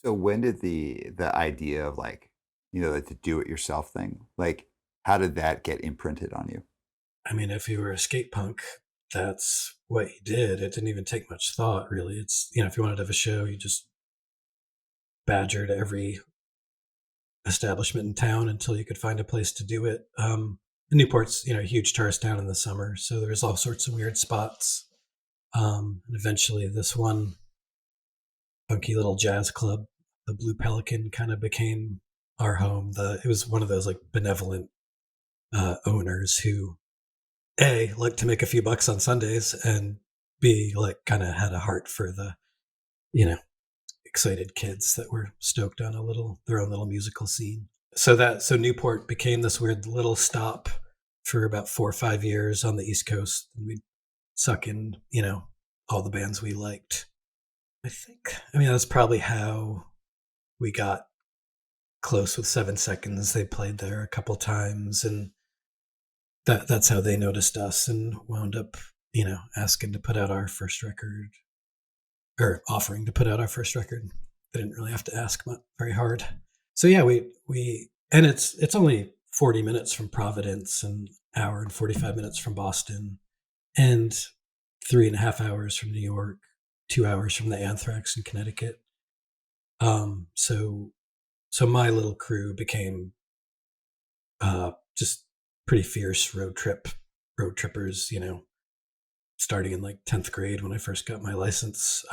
So when did the idea of like, the do it yourself thing, like how did that get imprinted on you? I mean, if you were a skate punk, that's what you did. It didn't even take much thought, really. It's, if you wanted to have a show, you just badgered every establishment in town until you could find a place to do it. Newport's, a huge tourist town in the summer, so there's all sorts of weird spots. And eventually, this one funky little jazz club, the Blue Pelican, kind of became our home. It was one of those like benevolent owners who A liked to make a few bucks on Sundays, and B like kind of had a heart for the you know excited kids that were stoked on their own little musical scene. So Newport became this weird little stop for about 4 or 5 years on the East Coast, and we'd suck in all the bands we liked. I mean that's probably how we got close with 7 Seconds. They played there a couple times, and that's how they noticed us and wound up asking to put out our first record, or offering to put out our first record. They didn't really have to ask very hard. So yeah, we and it's only 40 minutes from Providence, and hour and 45 minutes from Boston, and 3.5 hours from New York, 2 hours from the Anthrax in Connecticut. So my little crew became just pretty fierce road trippers. Starting in like 10th grade when I first got my license.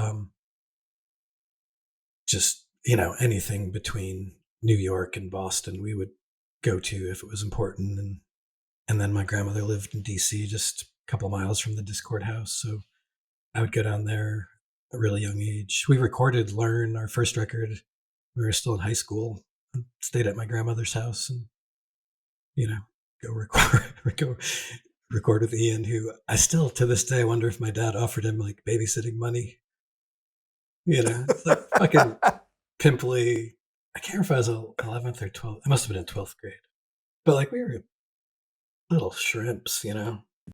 Just anything between New York and Boston we would go to if it was important. And then my grandmother lived in DC, just a couple of miles from the Discord house, so I would go down there at a really young age. We recorded Learn, our first record. We were still in high school, and stayed at my grandmother's house, and you know go record record with Ian, who I still to this day wonder if my dad offered him like babysitting money. It's like fucking pimply. I can't remember if I was 11th or 12th. I must have been in 12th grade. But like we were little shrimps.